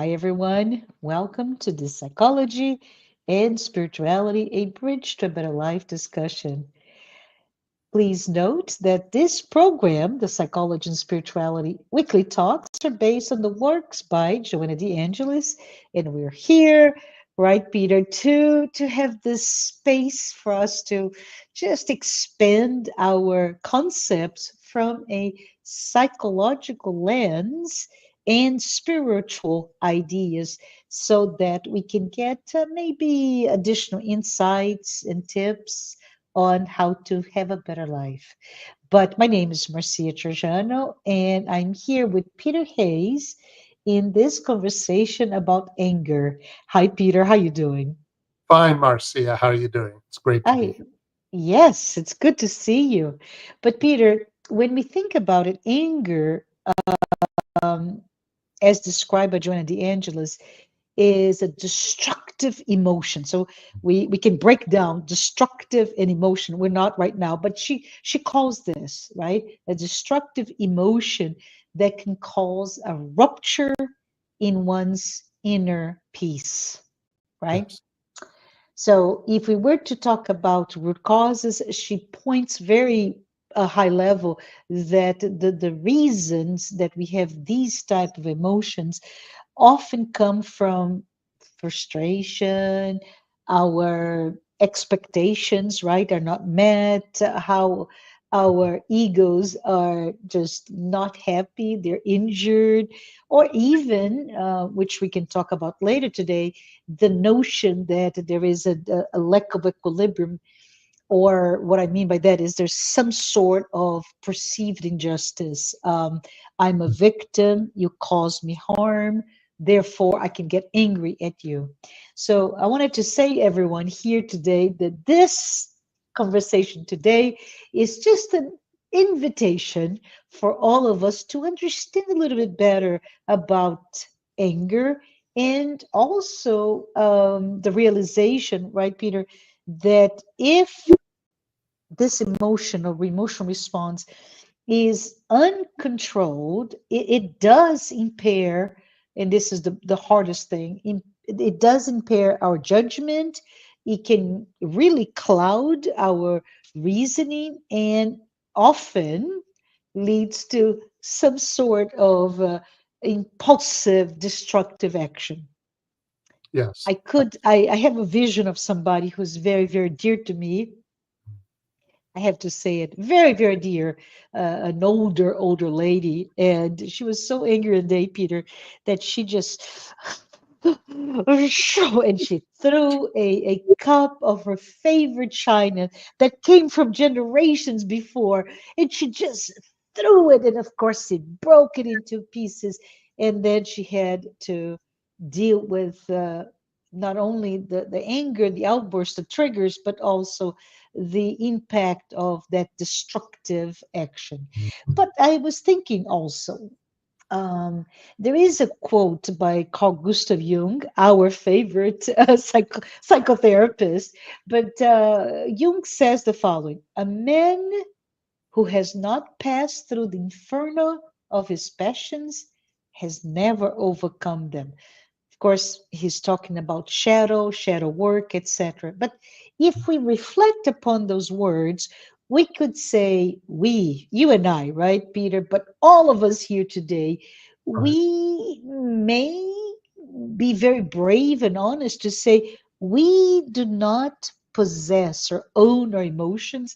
Hi, everyone. Welcome to the Psychology and Spirituality, a Bridge to a Better Life discussion. Please note that this program, the Psychology and Spirituality Weekly Talks, are based on the works by Joanna de Angelis, and we're here, right, Peter, to have this space for us to just expand our concepts from a psychological lens and spiritual ideas so that we can get maybe additional insights and tips on how to have a better life. But my name is Marcia Trajano, and I'm here with Peter Hayes in this conversation about anger. Hi, Peter. How you doing? Fine, Marcia. How are you doing? It's great to be I here. Yes, it's good to see you. But Peter, when we think about it, anger, as described by Joanna de Angelis, is a destructive emotion. So we can break down destructive and emotion. We're not right now, but she calls this, right, a destructive emotion that can cause a rupture in one's inner peace, right? Yes. So if we were to talk about root causes, she points very high level that the reasons that we have these type of emotions often come from frustration, our expectations, right, are not met, how our egos are just not happy, they're injured, or even, which we can talk about later today, the notion that there is a lack of equilibrium, or what I mean by that is there's some sort of perceived injustice. I'm a victim, you caused me harm, therefore I can get angry at you. So I wanted to say, everyone here today, that this conversation today is just an invitation for all of us to understand a little bit better about anger, and also the realization, right, Peter, that if this emotional response is uncontrolled, it does impair, and this is the hardest thing, it does impair our judgment. It can really cloud our reasoning and often leads to some sort of impulsive, destructive action. Yes. I have a vision of somebody who's very, very dear to me. I have to say it, very, very dear, an older lady. And she was so angry one day, Peter, that she just, and she threw a cup of her favorite china that came from generations before. And she just threw it. And of course, it broke it into pieces. And then she had to deal with not only the anger, the outburst, the triggers, but also the impact of that destructive action. But I was thinking also, um, there is a quote by Carl Gustav Jung, our favorite psychotherapist, but Jung says the following: a man who has not passed through the inferno of his passions has never overcome them. Of course, he's talking about shadow work, etc. But if we reflect upon those words, we could say, we, you and I, right, Peter, but all of us here today, Right. we may be very brave and honest to say we do not possess or own our emotions.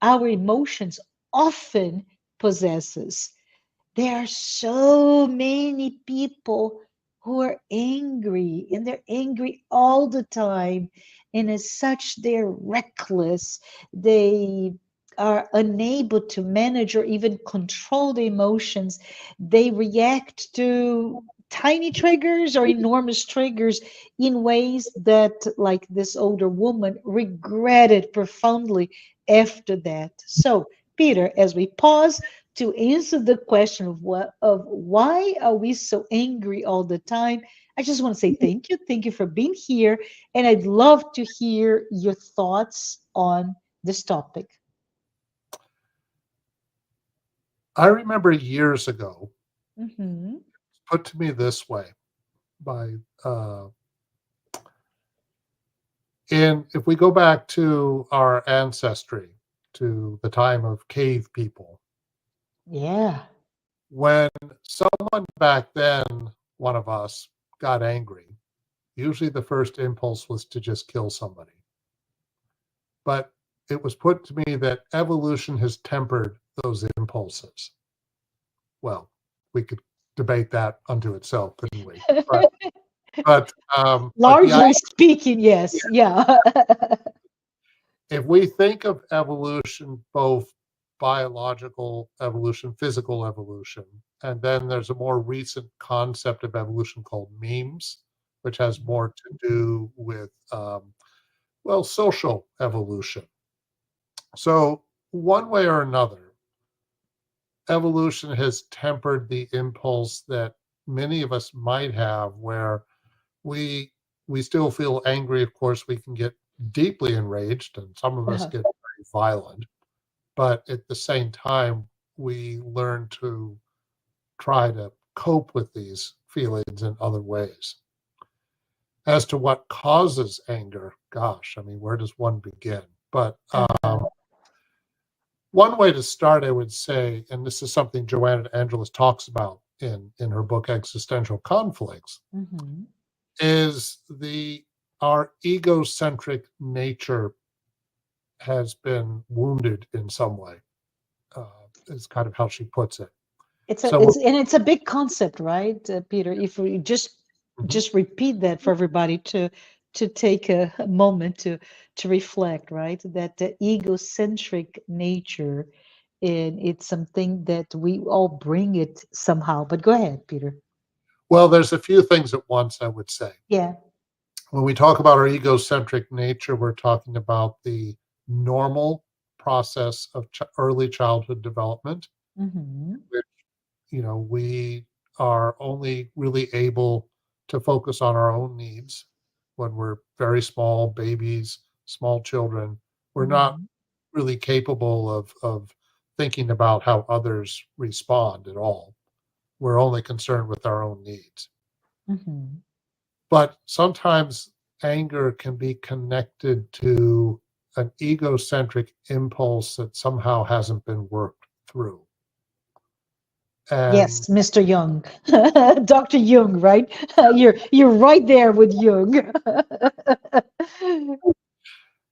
Our emotions often possess us. There are so many people who are angry, and they're angry all the time. And as such, they're reckless. They are unable to manage or even control the emotions. They react to tiny triggers or enormous triggers in ways that, like this older woman, regretted profoundly after that. So, Peter, as we pause to answer the question of why are we so angry all the time, I just want to say thank you for being here, and I'd love to hear your thoughts on this topic. I remember years ago, Hmm. put to me this way. by and if we go back to our ancestry, to the time of cave people, Yeah. when someone back then, one of us, got angry, usually the first impulse was to just kill somebody. But it was put to me that evolution has tempered those impulses. Well, we could debate that unto itself, couldn't we? But the Largely speaking, yes. Yeah. if we think of evolution, both biological evolution, physical evolution, and then there's a more recent concept of evolution called memes, which has more to do with, well, social evolution. So, one way or another, evolution has tempered the impulse that many of us might have, where we we still feel angry. Of course, we can get deeply enraged, and some of us get very violent. But at the same time, we learn to try to cope with these feelings in other ways. As to what causes anger, gosh, I mean, where does one begin? But one way to start, I would say, and this is something Joanna de Angelis talks about in her book Existential Conflicts, is our egocentric nature has been wounded in some way. Is kind of how she puts it. It's a big concept, right, Peter? If we Mhm. just repeat that for everybody to take a moment to reflect, right? That the egocentric nature, and it's something that we all bring it somehow. But go ahead, Peter. Well, there's a few things at once, I would say. Yeah. When we talk about our egocentric nature, we're talking about the normal process of early childhood development, which, we are only really able to focus on our own needs when we're very small babies, small children. We're not really capable of thinking about how others respond at all. We're only concerned with our own needs. But sometimes anger can be connected to an egocentric impulse that somehow hasn't been worked through. And Yes, Mr. Jung, Dr. Jung, right? You're right there with Jung.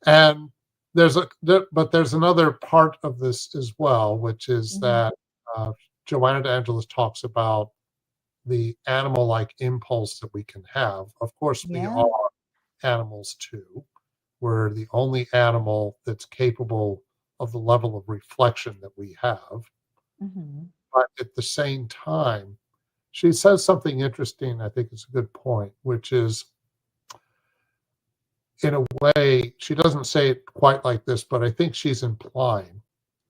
and but there's another part of this as well, which is that Joanna de Angelis talks about the animal-like impulse that we can have. Of course, we Yeah. are animals too. We're the only animal that's capable of the level of reflection that we have. But at the same time, she says something interesting. I think it's a good point, which is, in a way, she doesn't say it quite like this, but I think she's implying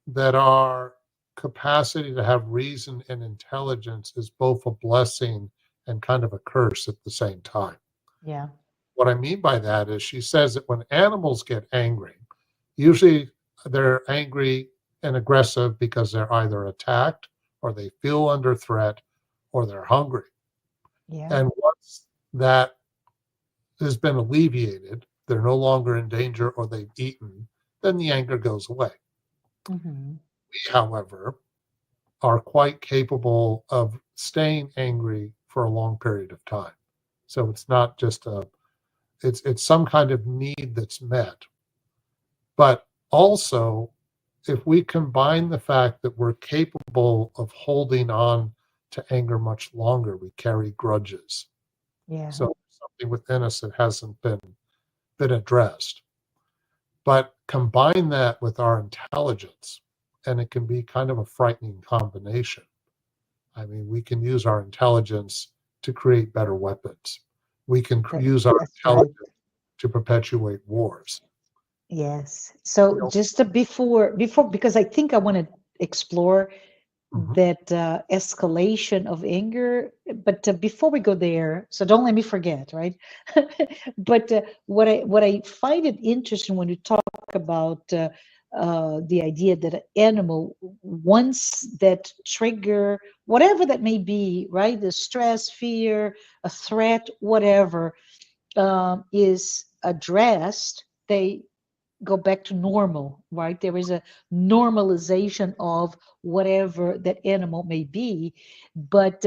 that our capacity to have reason and intelligence is both a blessing and kind of a curse at the same time. Yeah. What I mean by that is she says that when animals get angry, usually they're angry and aggressive because they're either attacked or they feel under threat or they're hungry. Yeah. And once that has been alleviated, they're no longer in danger or they've eaten, then the anger goes away. We, however, are quite capable of staying angry for a long period of time. So it's not just it's some kind of need that's met. But also, if we combine the fact that we're capable of holding on to anger much longer, we carry grudges. Yeah. So something within us that hasn't been addressed. But combine that with our intelligence, and it can be kind of a frightening combination. I mean, we can use our intelligence to create better weapons. We can use our That's right. intelligence to perpetuate wars. Yes. So just before, because I think I want to explore that escalation of anger, but before we go there, so don't let me forget, right? But what I find it interesting when you talk about the idea that an animal, once that trigger, whatever that may be, right? The stress, fear, a threat, whatever, is addressed, they go back to normal, right? There is a normalization of whatever that animal may be. But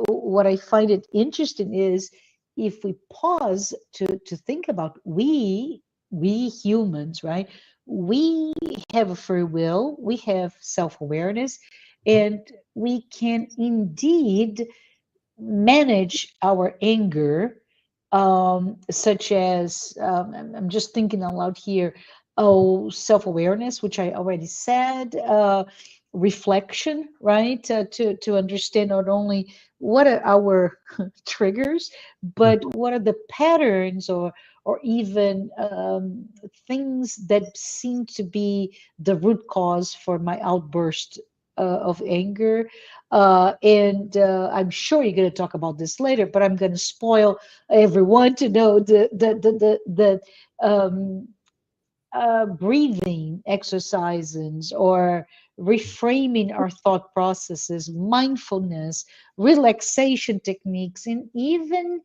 what I find it interesting is if we pause to think about we humans, right? We have a free will, we have self-awareness, and we can indeed manage our anger, such as I'm just thinking out loud here. Oh, self-awareness, which I already said, reflection, right? To understand not only what are our triggers, but what are the patterns or even things that seem to be the root cause for my outburst of anger. And I'm sure you're going to talk about this later, but I'm going to spoil everyone to know the breathing exercises or reframing our thought processes, mindfulness, relaxation techniques, and even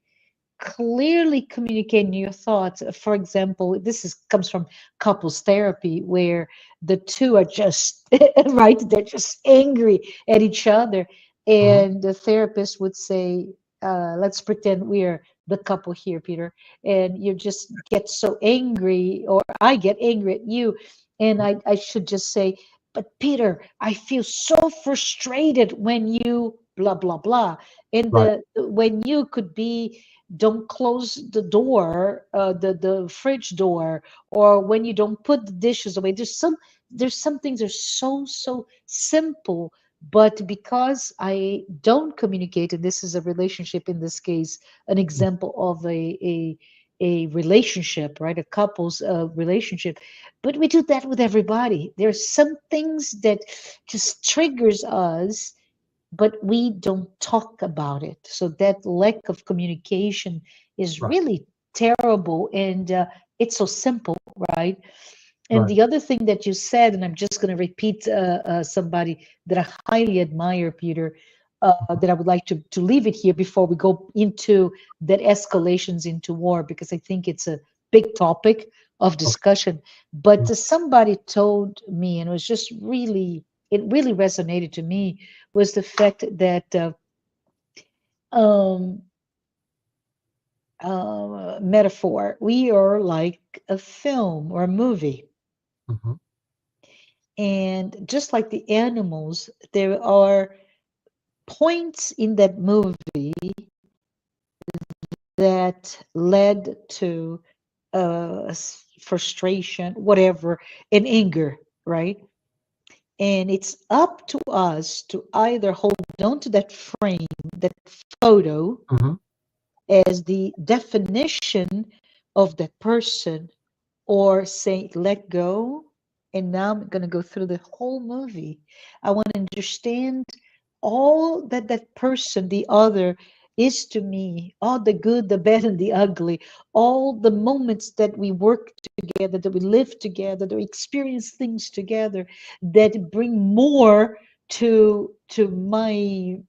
clearly communicating your thoughts. For example, this is comes from couples therapy where the two are just right, they're just angry at each other, Mhm. and the therapist would say, let's pretend we're the couple here, Peter, and you just get so angry, or I get angry at you, and I should just say, but Peter, I feel so frustrated when you blah blah blah, and Right. the when you could be, don't close the door, the fridge door, or when you don't put the dishes away. There's some things are so simple, but because I don't communicate, and this is a relationship, in this case an example of a relationship, right? A couple's relationship, but we do that with everybody. There's some things that just triggers us, but we don't talk about it. So that lack of communication is Right. really terrible, and it's so simple, right? And Right. the other thing that you said, and I'm just going to repeat somebody that I highly admire, Peter, that I would like to leave it here before we go into that escalations into war, because I think it's a big topic of Okay. discussion. But somebody told me, and it was just really, it really resonated to me, was the fact that um, metaphor, we are like a film or a movie. Mhm. And just like the animals, there are points in that movie that led to frustration, whatever, and anger, right? And it's up to us to either hold on to that frame, that photo, Mhm. as the definition of that person, or say, let go. And now I'm going to go through the whole movie. I want to understand all that that person, the other, is to me, all the good, the bad, and the ugly, all the moments that we work together, that we live together, that we experience things together, that bring more to my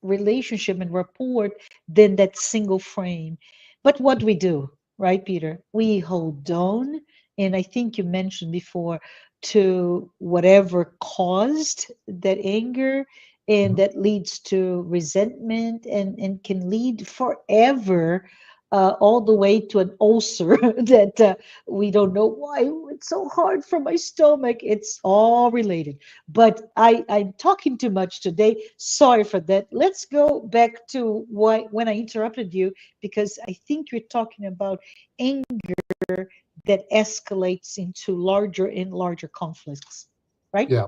relationship and rapport than that single frame. But what we do, right, Peter? We hold on, and I think you mentioned before, to whatever caused that anger, and Mhm. that leads to resentment, and can lead forever, all the way to an ulcer that we don't know why it's so hard for my stomach. It's all related. But I'm talking too much today. Sorry for that. Let's go back to why when I interrupted you, because I think you're talking about anger that escalates into larger and larger conflicts, right? Yeah.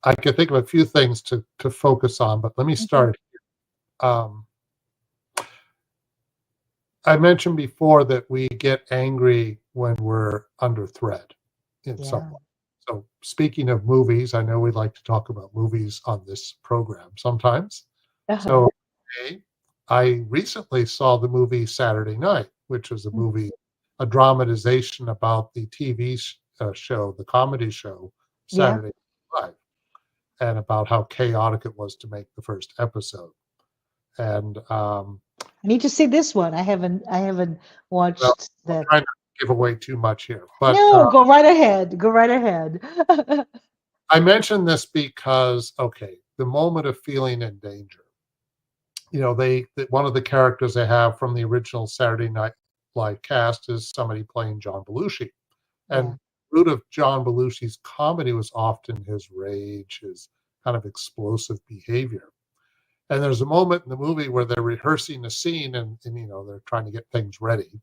I can think of a few things to focus on, but let me Mhm. start. Um, I mentioned before that we get angry when we're under threat in some Yeah. way. So, speaking of movies, I know we like to talk about movies on this program sometimes. Uh-huh. So, okay, I recently saw the movie Saturday Night, which was a movie, a dramatization about the TV show, the comedy show, Yeah. Saturday Night Live, and about how chaotic it was to make the first episode. And I need to see this one. I haven't well, watched I'll that. try not to give away too much here, but No, go right ahead. Go right ahead. I mentioned this because, okay, the moment of feeling in danger. One of the characters they have from the original Saturday Night Live cast is somebody playing John Belushi. Yeah. And root of John Belushi's comedy was often his rage, his kind of explosive behavior. And there's a moment in the movie where they're rehearsing a scene and they're trying to get things ready.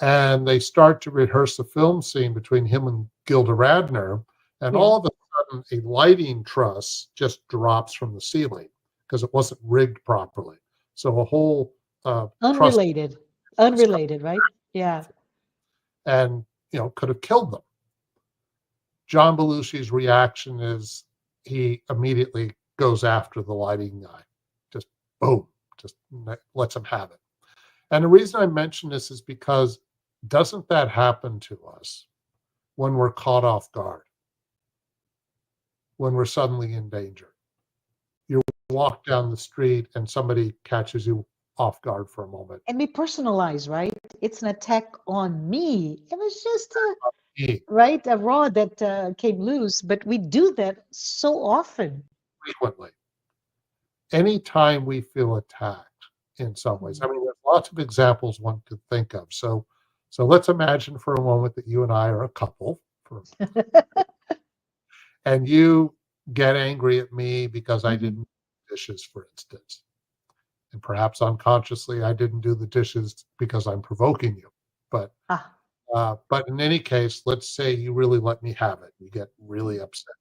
And they start to rehearse a film scene between him and Gilda Radner. And Yeah. all of a sudden, a lighting truss just drops from the ceiling because it wasn't rigged properly. So a whole truss Unrelated. Unrelated, right? Yeah. and could have killed them. John Belushi's reaction is he immediately goes after the lighting guy. Just boom, just lets him have it. And the reason I mention this is because doesn't that happen to us when we're caught off guard? When we're suddenly in danger? You walk down the street and somebody catches you off guard for a moment. And we personalize, right? It's an attack on me. It was just Me, right, a rod that came loose, but we do that so often. frequently. Anytime we feel attacked in some ways. I mean, there's lots of examples one could think of. So let's imagine for a moment that you and I are a couple, and you get angry at me because I didn't do dishes, for instance. And perhaps unconsciously, I didn't do the dishes because I'm provoking you. But but in any case, let's say you really let me have it. You get really upset.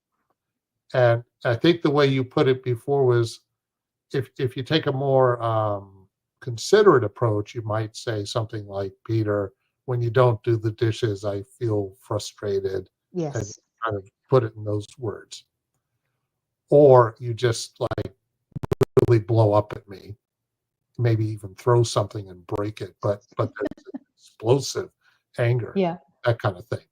And I think the way you put it before was if you take a more considerate approach, you might say something like, Peter, when you don't do the dishes, I feel frustrated, and Yes. kind of put it in those words. Or you just like really blow up at me, maybe even throw something and break it, but there's explosive anger, Yeah. that kind of thing.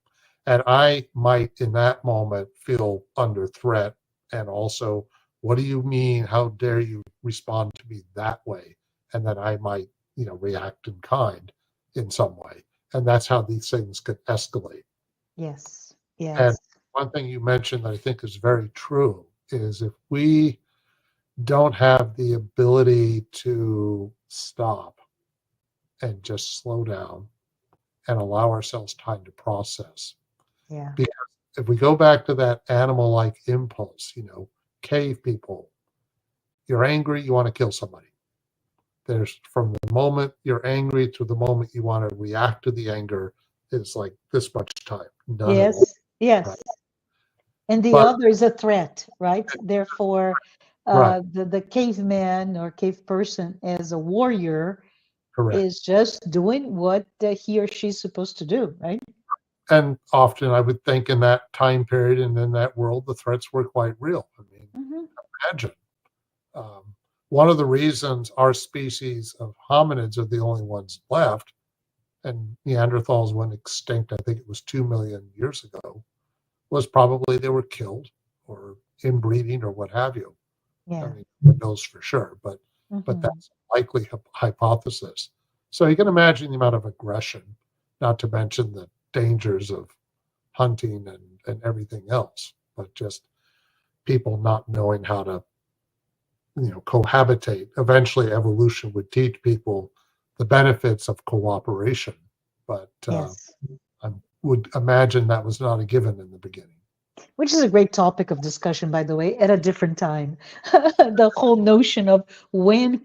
And I might in that moment feel under threat, and also, what do you mean? How dare you respond to me that way? And then I might, react in kind in some way. And that's how these things could escalate. Yes. And Yes. one thing you mentioned that I think is very true is if we don't have the ability to stop and just slow down and allow ourselves time to process. Yeah. Because if we go back to that animal like impulse, cave people, you're angry, you want to kill somebody. There's from the moment you're angry to the moment you want to react to the anger is like this much time, none at all, Yes. Yes. right? And the But other is a threat, right? Therefore, right, the caveman or cave person as a warrior correct. is just doing what he or she's supposed to do, right? And often I would think in that time period and in that world, the threats were quite real. I mean, Hmm. imagine. Um, One of the reasons our species of hominids are the only ones left, and Neanderthals went extinct, I think it was 2 million years ago, was probably they were killed or inbreeding or what have you. I Yeah. mean, who knows for sure, but Hmm. that's a likely hypothesis. So you can imagine the amount of aggression, not to mention the dangers of hunting and everything else, but just people not knowing how to cohabitate. Eventually, evolution would teach people the benefits of cooperation, but Yes. I would imagine that was not a given in the beginning. Which is a great topic of discussion, by the way, at a different time. The whole notion of when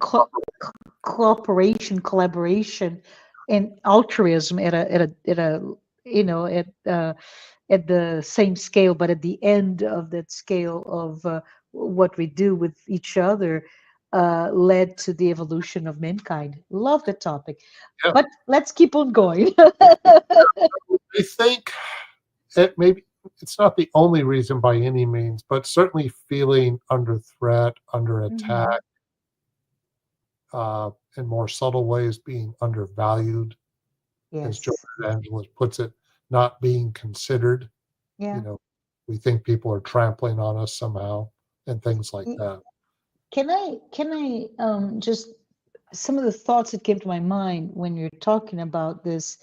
cooperation, collaboration, and altruism at a at the same scale, but at the end of that scale of what we do with each other led to the evolution of mankind. Love the topic, Yeah, but let's keep on going. I think maybe it's not the only reason by any means, but certainly feeling under threat, under Hmm. attack, in more subtle ways, being undervalued, as Joanna Yes. de Angelis puts it, not being considered. You Yeah. know, we think people are trampling on us somehow and things like Y- that. can I just some of the thoughts that came to my mind when you're talking about this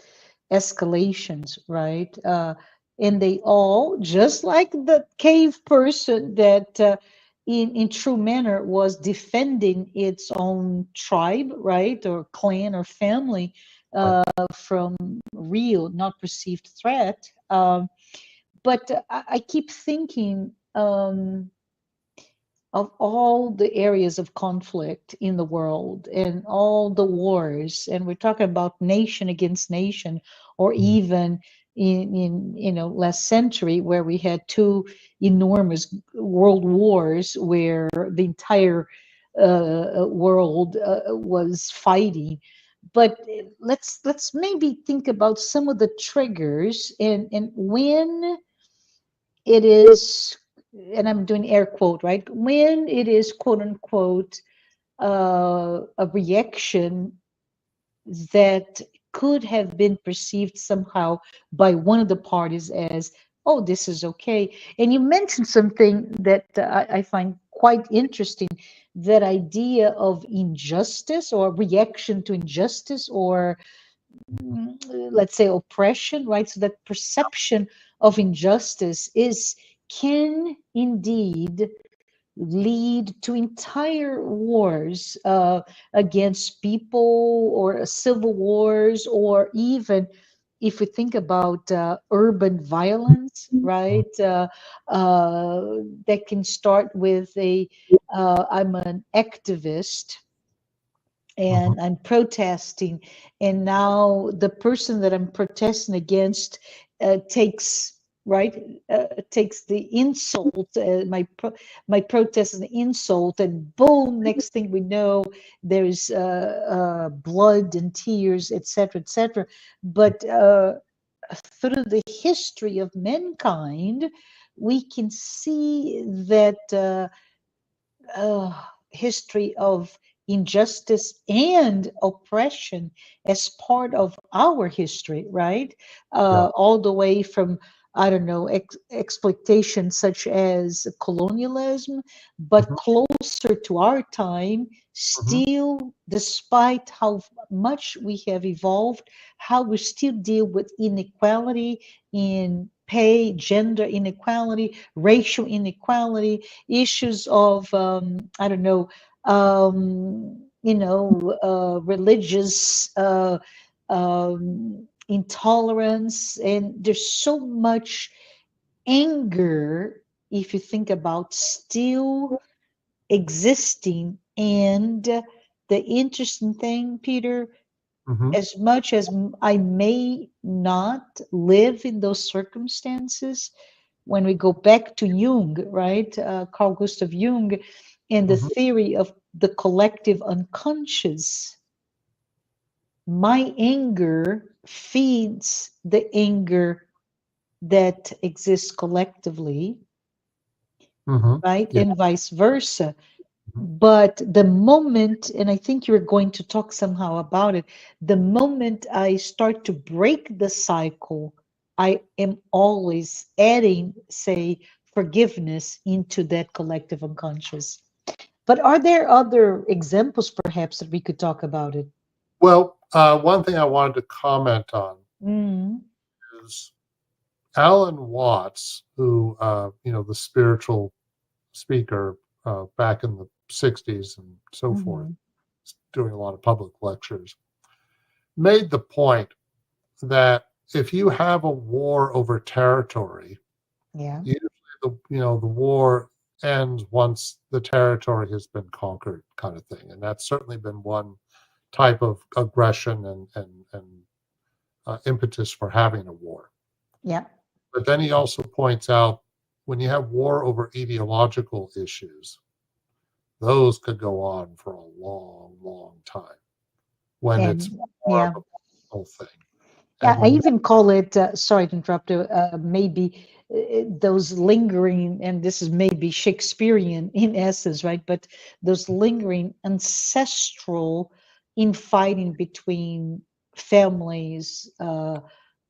escalations, right? And they all, just like the cave person that in true manner was defending its own tribe, right, or clan or family Right. from real, not perceived threat. But I keep thinking. Of all the areas of conflict in the world and all the wars, and we're talking about nation against nation, or Mhm. even in last century where we had two enormous world wars where the entire world was fighting. But let's maybe think about some of the triggers and when it is, and I'm doing air quote, right? When it is quote unquote a reaction that could have been perceived somehow by one of the parties as, oh, this is okay. And you mentioned something that I find quite interesting, that idea of injustice or reaction to injustice, or let's say oppression, right? So that perception of injustice is can indeed lead to entire wars against people, or civil wars, or even if we think about urban violence, right? That can start with I'm an activist Mhm. and I'm protesting, and now the person that I'm protesting against takes right takes the insult. My protest is an insult, and boom! Next thing we know, there's blood and tears, etc., etc. But through the history of mankind, we can see that. History of injustice and oppression as part of our history, right? Yeah. All the way from, I don't know, exploitation such as colonialism, but Mhm. closer to our time, Mhm. still, despite how much we have evolved, how we still deal with inequality in pay, gender inequality, racial inequality, issues of I don't know, religious intolerance, and there's so much anger if you think about still existing. And the interesting thing, Peter, Mhm. as much as I may not live in those circumstances, when we go back to Jung, right? Carl Gustav Jung, and the Mhm. theory of the collective unconscious, my anger feeds the anger that exists collectively, Mhm. right? Yeah. And vice versa. Mhm. But the moment, and I think you're going to talk somehow about it, the moment I start to break the cycle, I am always adding, say, forgiveness into that collective unconscious. But are there other examples perhaps that we could talk about it? Well, one thing I wanted to comment on Mm, is Alan Watts, who, the spiritual speaker back in the 60s and so forth, hmm. doing a lot of public lectures, made the point that if you have a war over territory, Yeah. usually the war ends once the territory has been conquered, kind of thing. And that's certainly been one type of aggression and impetus for having a war. Yeah. But then he also points out when you have war over ideological issues, those could go on for a long, long time when it's And more of yeah. a personal thing. Yeah, And I when you, even call it, sorry to interrupt you, maybe those lingering, and this is maybe Shakespearean in essence, right? But those lingering ancestral infighting between families,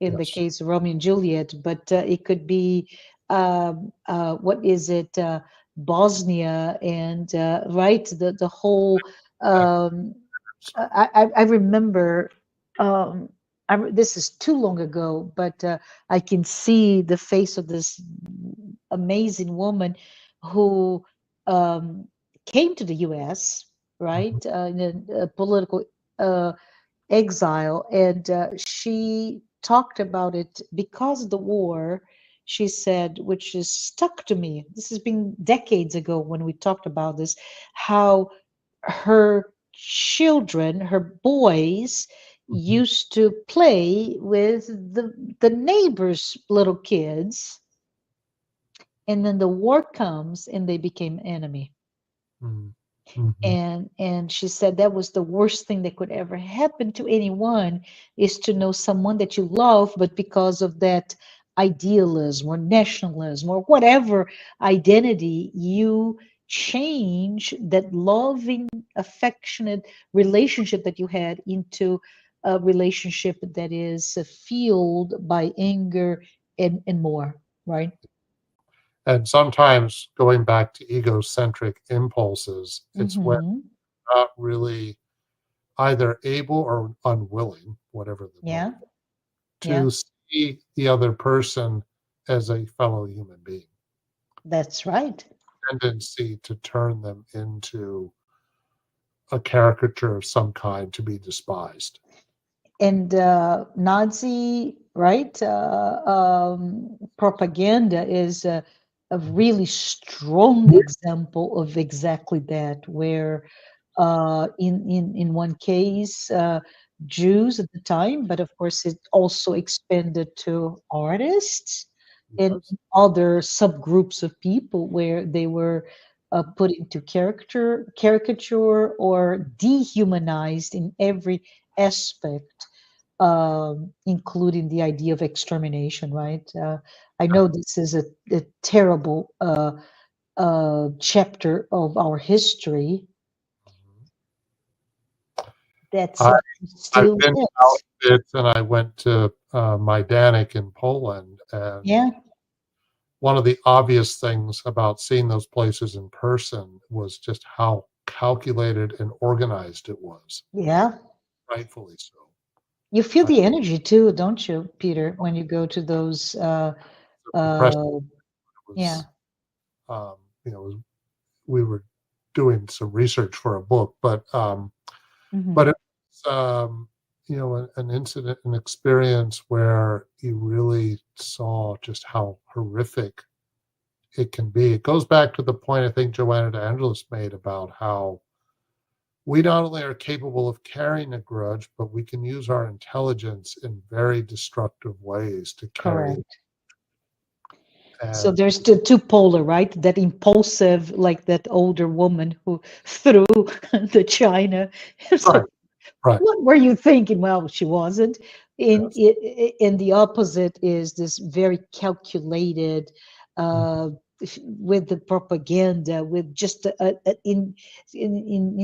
in the Yes. case of Romeo and Juliet, but it could be what is it, Bosnia, and right, the whole. Um, I remember. Um, this is too long ago, but I can see the face of this amazing woman who um, came to the U.S. Mhm. right in a political uh, exile, and she talked about it because of the war. She said, which is stuck to me. This has been decades ago when we talked about this, how her children, her boys, Mhm. used to play with the neighbors' little kids, and then the war comes and they became enemy. Mhm. Mhm. And she said that was the worst thing that could ever happen to anyone, is to know someone that you love, but because of that idealism or nationalism or whatever identity, you change that loving, affectionate relationship that you had into a relationship that is fueled by anger and more, right? And sometimes going back to egocentric impulses, it's when Mm-hmm. we're not really either able or unwilling, whatever the Yeah, motive, yeah, to see the other person as a fellow human being, that's right. tendency to turn them into a caricature of some kind to be despised. And Nazi, right? Propaganda is a Mhm. really strong example of exactly that, where in one case, Jews at the time, but of course it also expanded to artists and Yes. other subgroups of people, where they were put into caricature or dehumanized in every aspect, including the idea of extermination, right? I know this is a terrible chapter of our history that I, sometimes I've still been to hits. Auschwitz and I went to Majdanek in Poland, and Yeah, one of the obvious things about seeing those places in person was just how calculated and organized it was, yeah. rightfully so. You feel I the energy too, don't you, Peter, when you go to those? impressed Uh, yeah. was, um, you know, we were doing some research for a book, Hmm. but it was, an incident, an experience where you really saw just how horrific it can be. It goes back to the point I think Joanna de Angelis made about how we not only are capable of carrying a grudge, but we can use our intelligence in very destructive ways to carry it. Correct. So And there's the two polar, right? That impulsive, like that older woman who threw the china. It's like, right, right, what were you thinking? Well, she wasn't. yes, In the opposite is this very calculated, mhm, uh, with the propaganda, with just in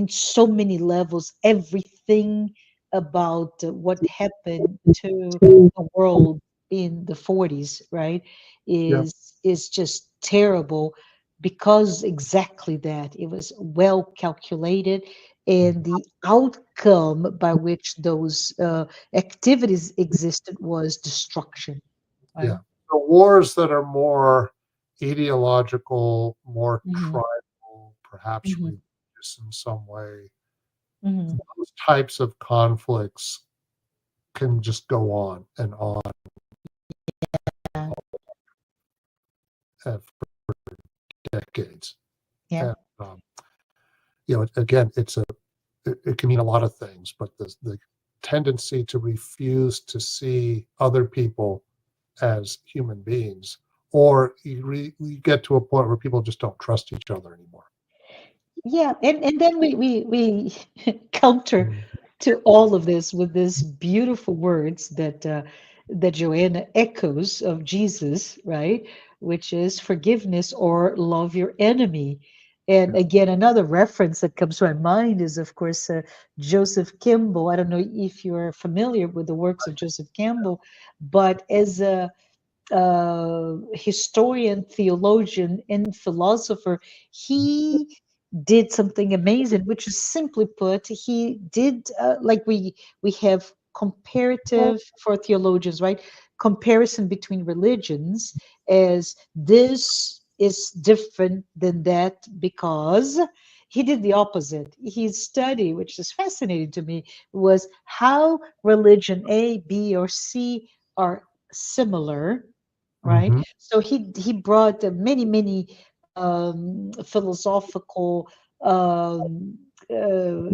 so many levels, everything about what happened to the world in the 40s, right, yeah, is just terrible, because exactly that it was well calculated, and mhm, the outcome by which those activities existed was destruction, right? yeah. The wars that are more ideological, more Hmm. tribal, perhaps Hmm. religious in some way, Hmm. those types of conflicts can just go on and on Yeah, for decades. yeah, And again, it can mean a lot of things, but the tendency to refuse to see other people as human beings, or you get to a point where people just don't trust each other anymore. yeah. And then we counter Mm. to all of this with these beautiful words that Joanna echoes of Jesus, right? Which is forgiveness or love your enemy. And Yeah. again, another reference that comes to my mind is, of course, Joseph Campbell. I don't know if you're familiar with the works of Joseph Campbell, but as a historian, theologian, and philosopher, he did something amazing, which is simply put, he did like we have comparative for theologians, right? Comparison between religions, as this is different than that because he did the opposite. His study, which is fascinating to me, was how religion A, B, or C are similar, right? Hmm. So he brought many philosophical um, uh,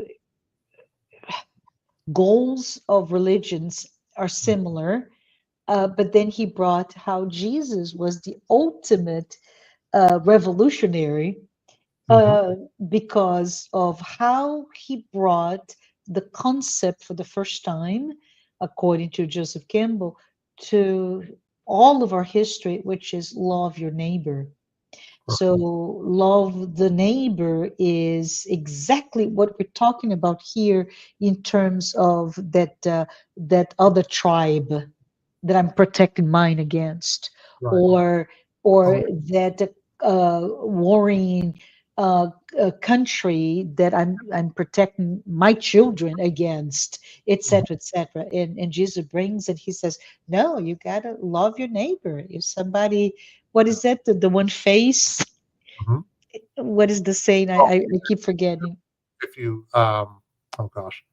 goals of religions are similar, but then he brought how Jesus was the ultimate revolutionary Hmm. uh, because of how he brought the concept for the first time, according to Joseph Campbell, to all of our history, which is love your neighbor. So, love the neighbor is exactly what we're talking about here in terms of that other tribe that I'm protecting mine against, Right. or Oh, that warring country that I'm protecting my children against, mhm, etc., etc. And Jesus brings and he says, no, you gotta love your neighbor. If somebody, what yeah. is that? The one face. Mhm. What is the saying? Oh, I keep forgetting. if you, oh gosh,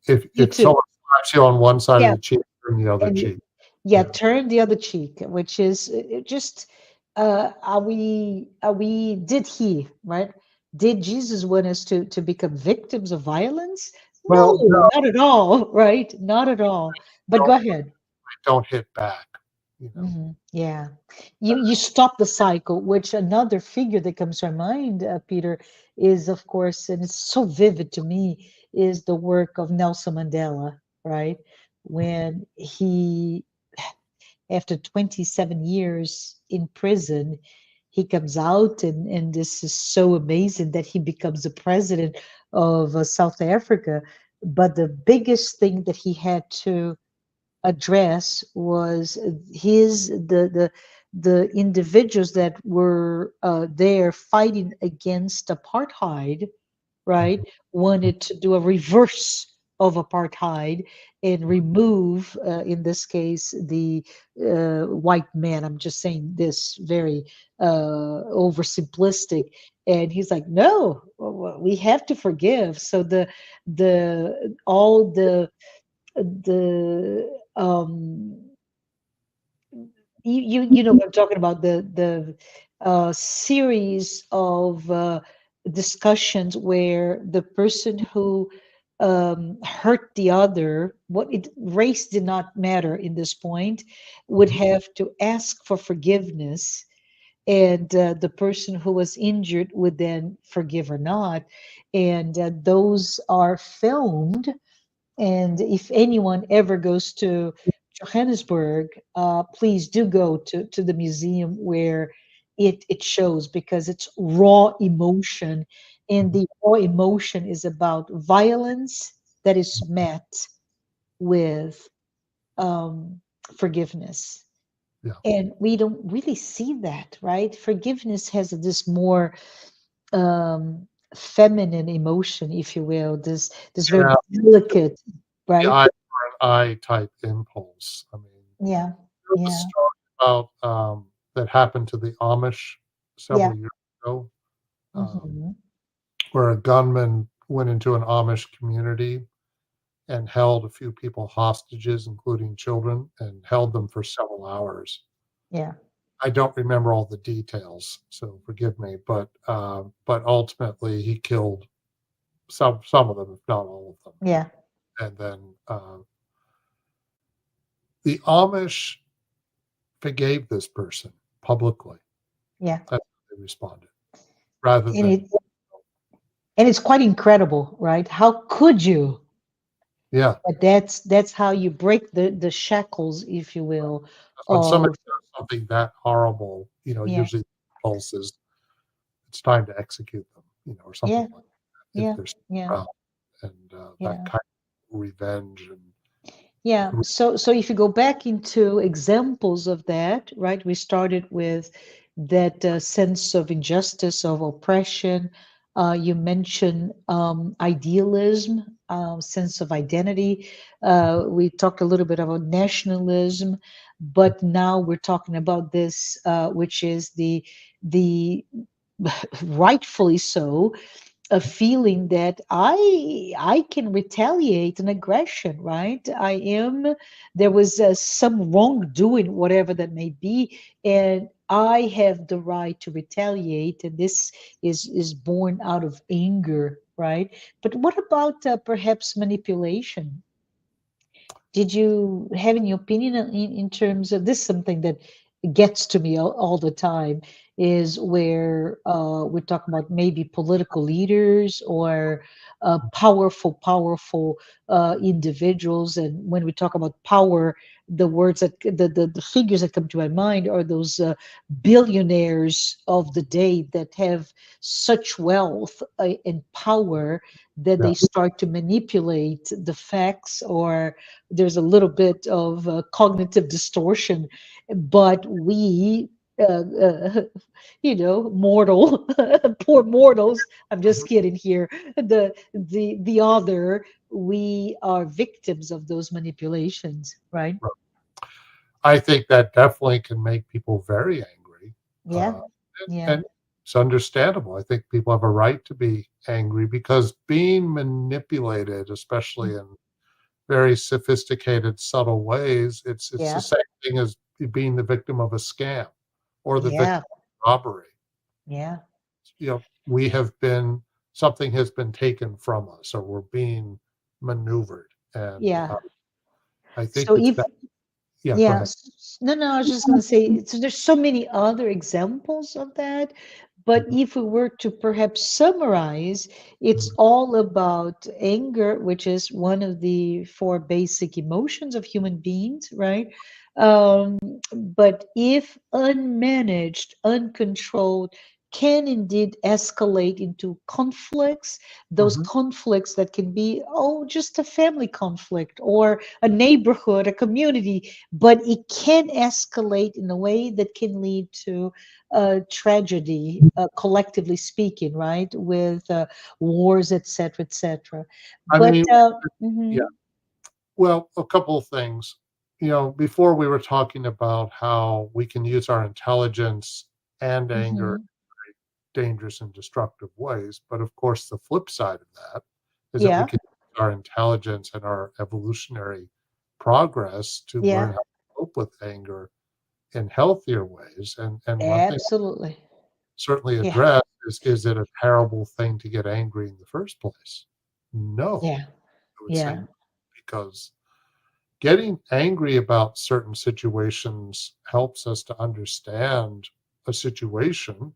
if You too. someone slaps you on one side of Yeah. the cheek, turn the other And cheek. yeah, Yeah. turn the other cheek, which is just are we did he, right? Did Jesus want us to become victims of violence? Well, No, no, not at all, right? Not at all. But go don't ahead. don't hit back. You know. Yeah, you stop the cycle. Which another figure that comes to my mind, Peter, is of course, and it's so vivid to me, is the work of Nelson Mandela, right? When he, after 27 years in prison, he comes out, and this is so amazing that he becomes the president of South Africa. But the biggest thing that he had to address was the individuals that were there fighting against apartheid, right, wanted to do a reverse of apartheid and remove, in this case, the white man. I'm just saying this very oversimplistic. And he's like, no, we have to forgive. So the all the you know what I'm talking about, the series of discussions where the person who hurt the other, what it race did not matter in this point, would Mhm. have to ask for forgiveness, and the person who was injured would then forgive or not, and those are filmed. And if anyone ever goes to Johannesburg, please do go to the museum where it shows, because it's raw emotion. And Mhm. the raw emotion is about violence that is met with um, forgiveness. Yeah. And we don't really see that, right? Forgiveness has this more um, feminine emotion, if you will, this very Yeah. delicate, The right? eye for an eye type impulse. I mean, Yeah, there was a yeah, story about that happened to the Amish yeah. several years ago, um, Hmm. where a gunman went into an Amish community and held a few people hostages, including children, and held them for several hours. Yeah, I don't remember all the details, so forgive me, but ultimately he killed some of them, if not all of them. yeah, And then the Amish forgave this person publicly. yeah. That's how they responded, rather And than it's quite incredible, right? How could you? yeah. But that's how you break the shackles, if you will, When somebody of does something that horrible, yeah, usually the impulse is it's time to execute them, or something Yeah. like that, if Yeah. there's Yeah. around, and that Yeah. kind of revenge and Yeah. So if you go back into examples of that, right? We started with that sense of injustice, of oppression. You mentioned idealism, sense of identity. We talked a little bit about nationalism, but now we're talking about this, which is the rightfully so, a feeling that I can retaliate an aggression, right? There was some wrongdoing, whatever that may be, and I have the right to retaliate, and this is born out of anger, right? But what about perhaps manipulation? Did you have any opinion in terms of this? Something that gets to me all the time is where we talk about maybe political leaders or powerful individuals. And when we talk about power, the words that the figures that come to my mind are those billionaires of the day that have such wealth and power that yeah. they start to manipulate the facts, or there's a little bit of cognitive distortion, but we mortal poor mortals, I'm just Mhm. kidding here, the other, we are victims of those manipulations, right? Right. I think that definitely can make people very angry, Yeah. uh, Yeah. and it's understandable. I think people have a right to be angry because being manipulated, especially in very sophisticated, subtle ways, it's the Yeah. same thing as being the victim of a scam or the victim Yeah. of robbery. Yeah. We have been something has been taken from us, or we're being maneuvered, and Yeah. I think So it's if that. Yeah, go Yeah, ahead. no, no, I was just going to say, so there's so many other examples of that. But Mhm, if we were to perhaps summarize, it's mhm, all about anger, which is one of the four basic emotions of human beings, right? Um, but if unmanaged, uncontrolled, can indeed escalate into conflicts, those mhm. conflicts that can be, oh, just a family conflict or a neighborhood, a community, but it can escalate in a way that can lead to tragedy, collectively speaking, right? With wars, etc., etc. I But mean, yeah. mhm, Well, a couple of things. Before we were talking about how we can use our intelligence and anger mhm, in dangerous and destructive ways, but of course, the flip side of that is that we yeah, can use our intelligence and our evolutionary progress to yeah, learn how to cope with anger in healthier ways. And one thing I absolutely, certainly yeah, address is it a terrible thing to get angry in the first place? No, yeah, I would say yeah, no, because getting angry about certain situations helps us to understand a situation.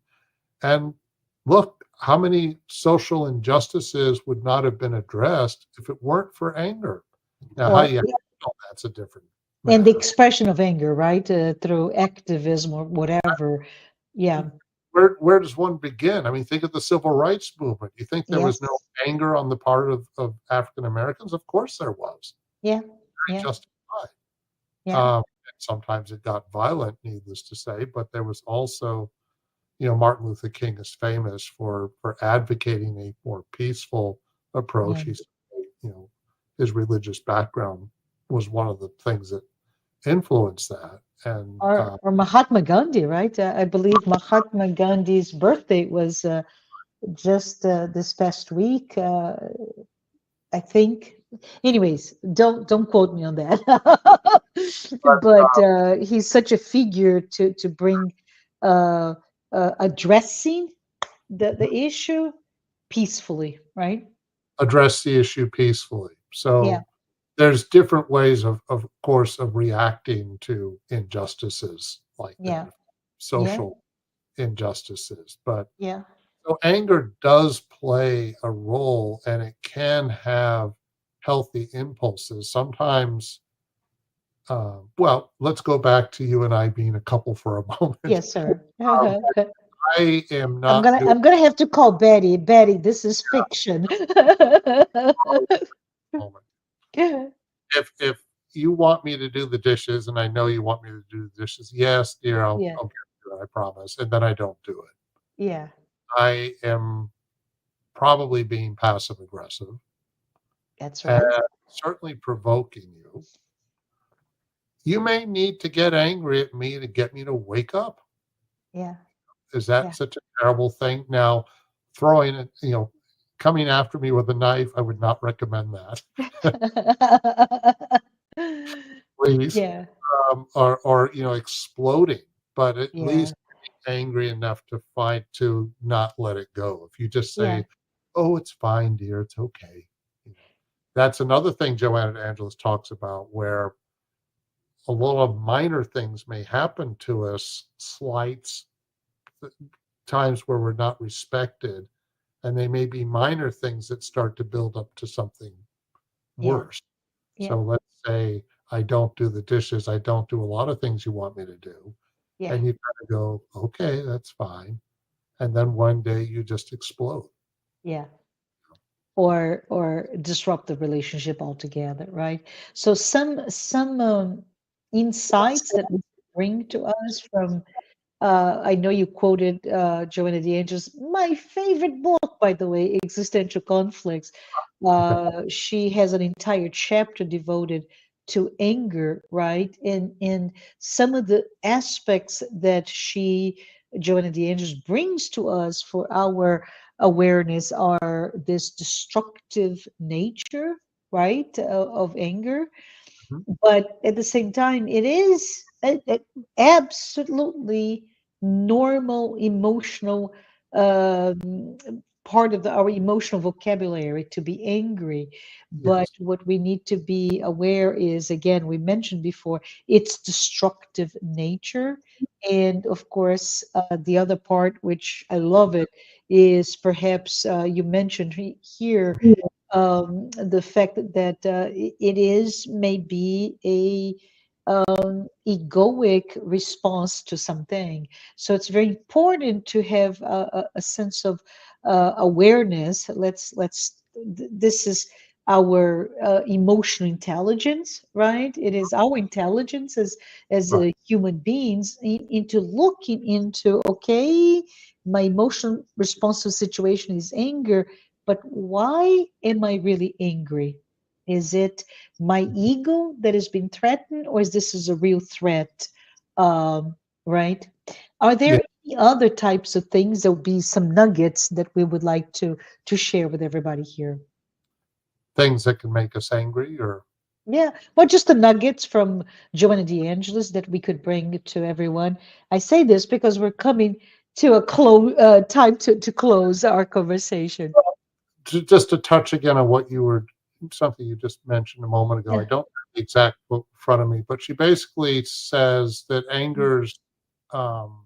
And look, how many social injustices would not have been addressed if it weren't for anger? Now, how or you handle that's a different and the matter. expression of anger, right, through activism or whatever. Yeah, Where does one begin? I mean, think of the civil rights movement. You think there was no yes, anger on the part of African Americans? Of course there was. yeah, Very yeah, justified. yeah, And sometimes it got violent, needless to say, but there was also, Martin Luther King is famous for advocating a more peaceful approach. yeah. His religious background was one of the things that influenced that. And Or Mahatma Gandhi, right? I believe Mahatma Gandhi's birthday was just this past week. I think. Anyways, don't quote me on that. But he's such a figure to bring uh, addressing the issue peacefully, right? address the issue peacefully. Yeah, So there's different ways of course of reacting to injustices like yeah, that, yeah, social injustices. But yeah, so anger does play a role, and it can have healthy impulses. Sometimes, well, let's go back to you and I being a couple for a moment. yes, sir. Um, I am not doing I'm gonna have to call Betty. Betty, this is fiction. it at the moment. If you want me to do the dishes, and I know you want me to do the dishes, yes, dear, Yeah, I'll get to it, I promise. And then I don't do it. yeah, I am probably being passive aggressive that's and right. certainly provoking you. You may need to get angry at me to get me to wake up. Yeah, Is that yeah. such a terrible thing? Now, throwing it, coming after me with a knife, I would not recommend that. Please, Yeah, or exploding, but at yeah, least angry enough to fight to not let it go. If you just yeah, say, "Oh, it's fine, dear, it's okay," you know, that's another thing Joanna de Angelis talks about, where a lot of minor things may happen to us, slights, times where we're not respected, and they may be minor things that start to build up to something yeah, worse. yeah, So let's say I don't do the dishes, I don't do a lot of things you want me to do, yeah, and you kind of go, okay, that's fine. And then one day you just explode. yeah. Or disrupt the relationship altogether, right? So some insights that we bring to us from I know you quoted Joanna de Angelis, my favorite book, by the way, Existential Conflicts. She has an entire chapter devoted to anger, right? And some of the aspects that Joanna de Angelis, brings to us for our awareness are this destructive nature, right, of anger, Mhm. but at the same time, it is a absolutely normal emotional um, part of our emotional vocabulary to be angry. But Yes. what we need to be aware is, again, we mentioned before, its destructive nature. And of course, the other part, which I love it, is perhaps you mentioned here the fact that it is maybe a egoic response to something. So it's very important to have a sense of awareness. This is our emotional intelligence, right? It is our intelligence as Right. human beings into looking into, okay, my emotional response to a situation is anger, but why am I really angry? Is it my ego that has been threatened, or is this is a real threat? Right? Are Yeah. there any other types of things? There will be some nuggets that we would like to share with everybody here. Things that can make us angry or Yeah, well, just the nuggets from Joanna de Angelis that we could bring to everyone. I say this because we're coming to a time to close our conversation. just to touch again on something you just mentioned a moment ago. I Yeah. don't have the exact quote in front of me, but she basically says that anger's, um,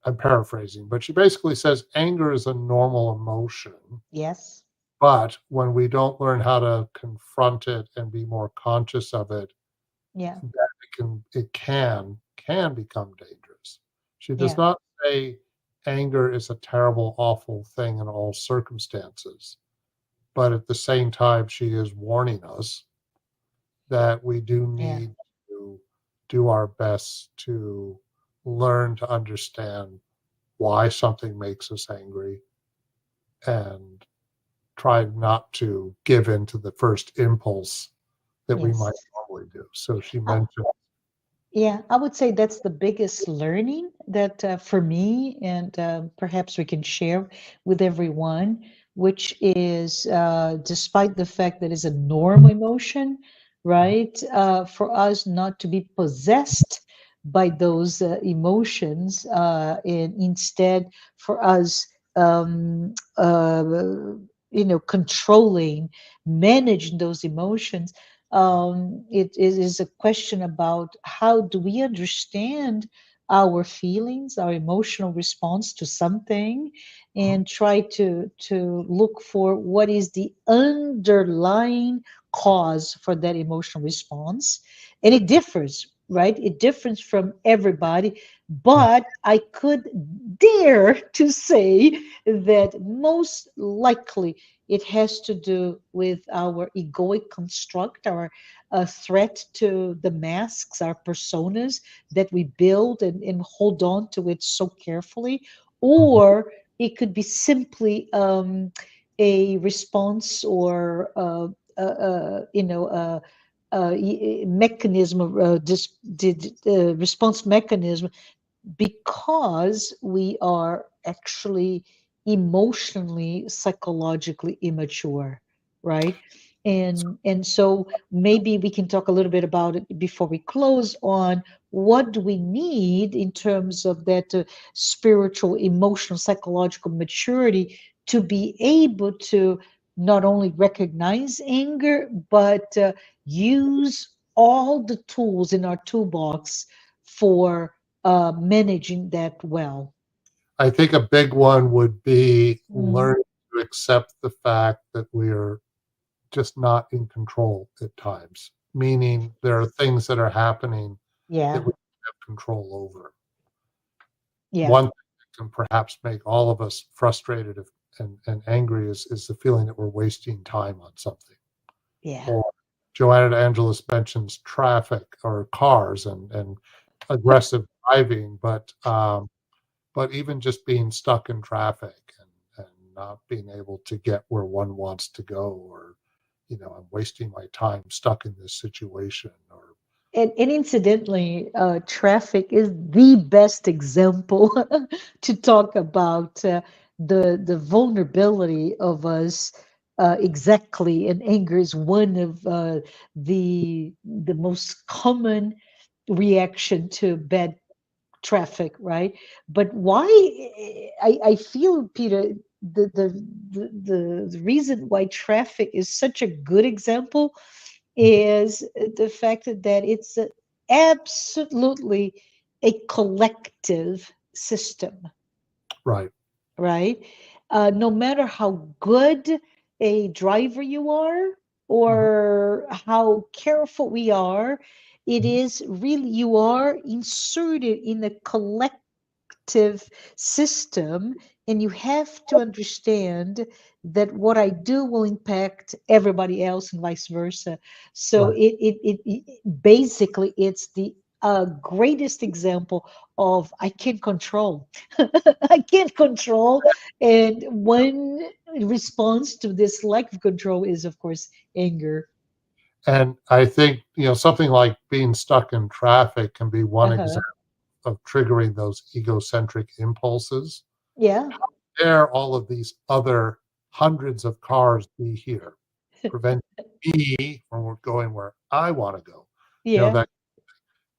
I'm paraphrasing, but she basically says anger is a normal emotion. Yes. But when we don't learn how to confront it and be more conscious of it, Yeah. that it can become dangerous. She does Yeah. not say anger is a terrible, awful thing in all circumstances, but at the same time, she is warning us that we do Yeah. need to do our best to learn to understand why something makes us angry and try not to give in to the first impulse that we Yes. might normally do. So she Uh, mentioned, yeah, I would say that's the biggest learning that for me, and perhaps we can share with everyone, which is despite the fact that it's a normal emotion, right? For us not to be possessed by those emotions, and instead for us, controlling, managing those emotions. It is a question about how do we understand our feelings, our emotional response to something, mhm, and try to look for what is the underlying cause for that emotional response. And it differs. right? It differs from everybody, but I could dare to say that most likely it has to do with our egoic construct, our threat to the masks, our personas that we build and hold on to it so carefully, Mhm. or it could be simply a response or mechanism of response mechanism because we are actually emotionally psychologically immature, right? And so maybe we can talk a little bit about it before we close on what do we need in terms of that spiritual emotional psychological maturity to be able to not only recognize anger but use all the tools in our toolbox for managing that well. I think a big one would be Mm, learning to accept the fact that we are just not in control at times, meaning there are things that are happening that yeah, we don't have control over. yeah, One thing that can perhaps make all of us frustrated and angry is the feeling that we're wasting time on something. yeah, Or Joanna de Angelis mentions traffic or cars and aggressive driving, but even just being stuck in traffic and not being able to get where one wants to go, or I'm wasting my time stuck in this situation, or and incidentally, traffic is the best example to talk about the vulnerability of us. Exactly, and anger is one of the most common reaction to bad traffic, right? But why I feel, Peter, the, the the reason why traffic is such a good example is the fact that it's absolutely a collective system, right. right? No matter how good a driver you are Mhm, or how careful we are, it mhm. is really you are inserted in a collective system, and you have to understand that what I do will impact everybody else and vice versa. So Right. it basically it's the greatest example of I can't control. I can't control, and one response to this lack of control is, of course, anger. And I think, something like being stuck in traffic can be one Uh-huh. example of triggering those egocentric impulses. Yeah, There, all of these other hundreds of cars be here, prevent me from going where I want to go. yeah, That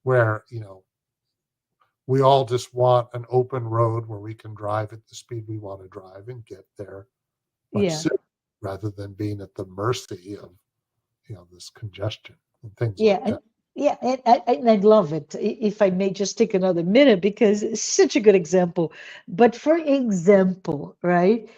where, we all just want an open road where we can drive at the speed we want to drive and get there much yeah. sooner, rather than being at the mercy of, this congestion and things Yeah, like and that. yeah, and I love it. If I may just take another minute because it's such a good example. But for example, right,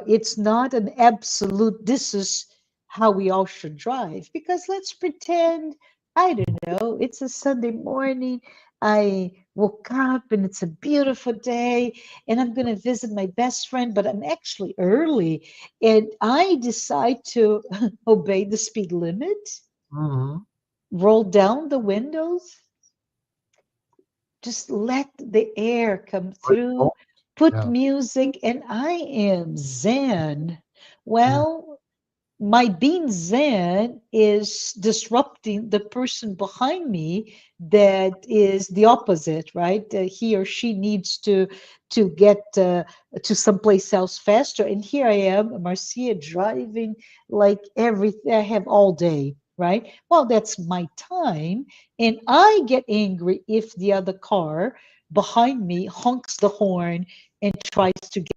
it's not an absolute. This is how we all should drive because let's pretend I don't know. It's a Sunday morning. I woke up and it's a beautiful day, and I'm going to visit my best friend, but I'm actually early, and I decide to obey the speed limit, Mhm. roll down the windows, just let the air come Right. through, Oh, put yeah. music, and I am zen. Mm. Well, my being zen is disrupting the person behind me that is the opposite, right? He or she needs to get to someplace else faster, and here I am, Marcia, driving like everything I have all day, right? Well, that's my time, and I get angry if the other car behind me honks the horn and tries to get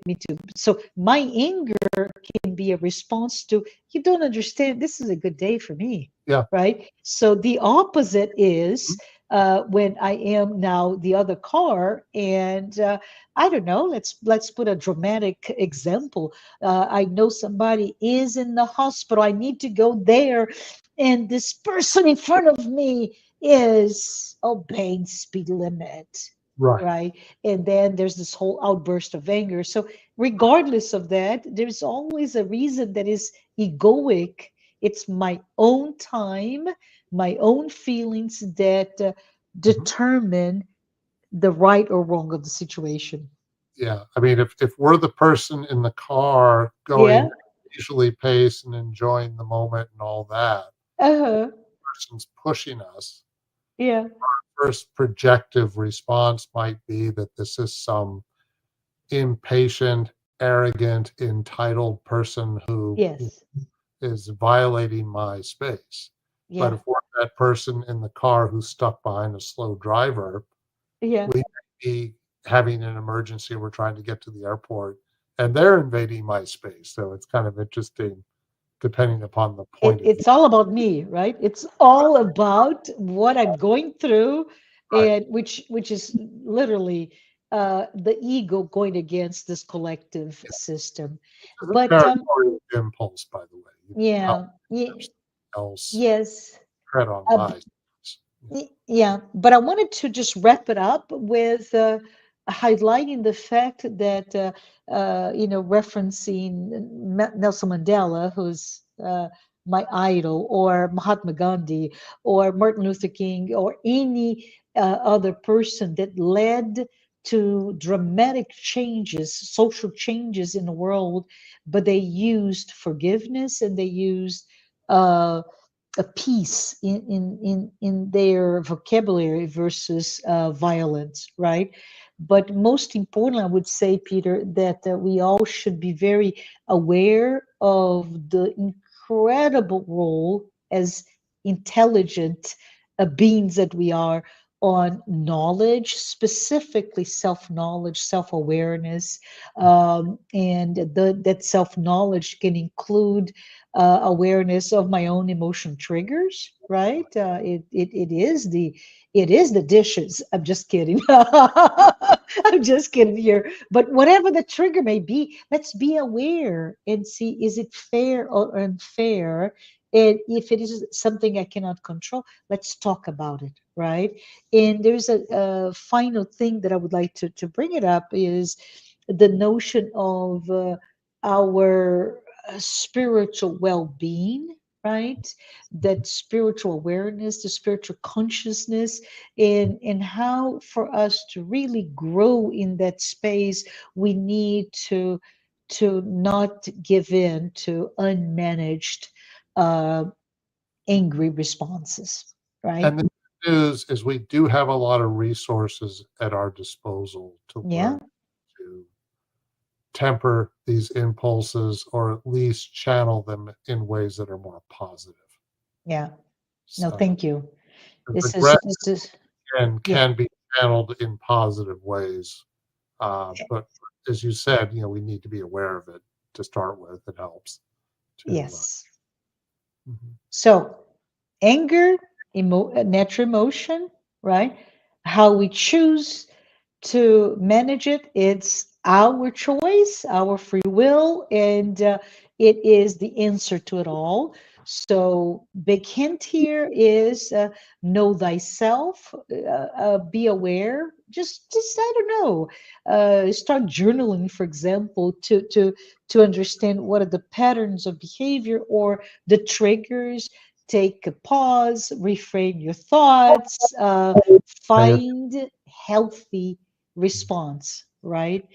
me to. So my anger can be a response to, you don't understand, this is a good day for me, Yeah. right? So the opposite Mhm. is when I am now the other car, and I don't know. Let's put a dramatic example. I know somebody is in the hospital. I need to go there, and this person in front of me is obeying speed limit, Right. right? And then there's this whole outburst of anger. So regardless of that, there's always a reason that is egoic. It's my own time, my own feelings that Mhm. determine the right or wrong of the situation. Yeah. I mean, if we're the person in the car Yeah. going leisurely pace and enjoying the moment and all that, Uh-huh. person's pushing us, Yeah. first projective response might be that this is some impatient, arrogant, entitled person who Yes. is violating my space. But Yeah. if we're that person in the car who's stuck behind a slow driver, Yeah. we may be having an emergency. We're trying to get to the airport and they're invading my space. So it's kind of interesting depending upon the point of view. It's all about me, right? It's all about what I'm going through, Right. and which is literally the ego going against this collective Yeah. system. It's a But territorial impulse, by the way. How yeah, else yes. tread on Uh, my space. Yeah. Yeah, but I wanted to just wrap it up with highlighting the fact that, referencing Nelson Mandela, who's my idol, or Mahatma Gandhi, or Martin Luther King, or any other person that led to dramatic changes, social changes in the world, but they used forgiveness and they used uh, a peace in their vocabulary versus violence, right? But most importantly, I would say, Peter, that we all should be very aware of the incredible role as intelligent beings that we are on knowledge, specifically self-knowledge, self-awareness, and that self-knowledge can include awareness of my own emotion triggers, right? It is the dishes. I'm just kidding. I'm just kidding here. But whatever the trigger may be, let's be aware and see, is it fair or unfair? And if it is something I cannot control, let's talk about it, right? And there's a final thing that I would like to bring it up is the notion of our spiritual well-being, right? That spiritual awareness, the spiritual consciousness, and how for us to really grow in that space, we need to not give in to unmanaged uh, angry responses, right? And the good news is we do have a lot of resources at our disposal to learn Yeah, to temper these impulses or at least channel them in ways that are more positive. yeah. No, So, thank you. 'cause This is aggression this is yeah, can be channeled in positive ways. But as you said, we need to be aware of it to start with. It helps to. yes. Mhm. So anger, natural emotion, right? How we choose to manage it, it's our choice, our free will, and it is the answer to it all. So, big hint here is know thyself, be aware. Just I don't know, start journaling, for example, to understand what are the patterns of behavior or the triggers. Take a pause, reframe your thoughts, Pay find healthy response, right?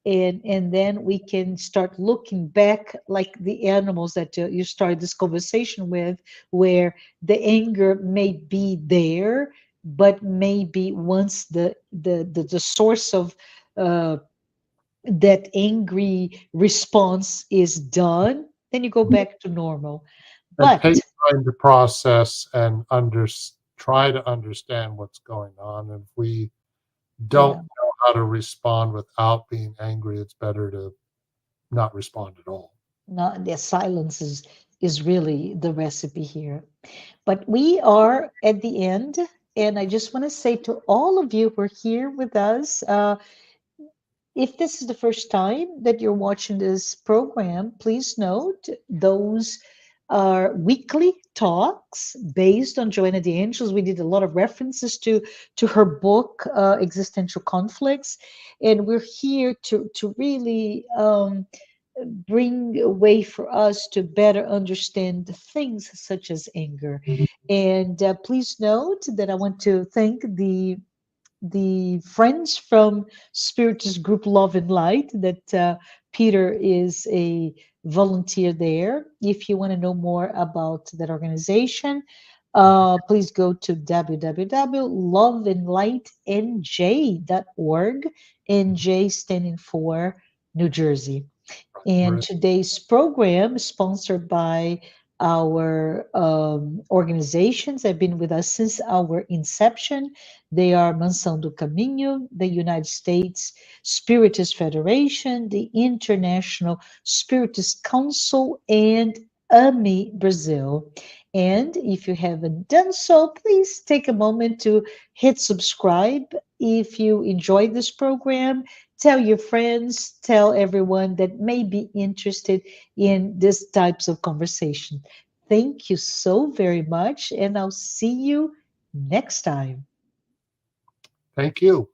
And then we can start looking back like the animals that you started this conversation with, where the anger may be there, but maybe once the source of uh, that angry response is done, then you go back to normal. and take But time to process and try to understand what's going on. And if we don't yeah, know how to respond without being angry, it's better to not respond at all. not the silence is really the recipe here. But we are at the end, and I just want to say to all of you who are here with us, if this is the first time that you're watching this program, please note those are weekly talks based on Joanna de Angelis. We did a lot of references to her book, Existential Conflicts, and we're here to really bring a way for us to better understand things such as anger. And please note that I want to thank the friends from Spiritist Group Love and Light, that Peter is a volunteer there. If you want to know more about that organization, please go to www.loveandlightnj.org, NJ standing for New Jersey. And Right. today's program is sponsored by our organizations that have been with us since our inception. They are Mansão do Caminho, the United States Spiritist Federation, the International Spiritist Council, and AMI Brazil. And if you haven't done so, please take a moment to hit subscribe. If you enjoyed this program, tell your friends, tell everyone that may be interested in these types of conversation. Thank you so very much, and I'll see you next time. Thank you.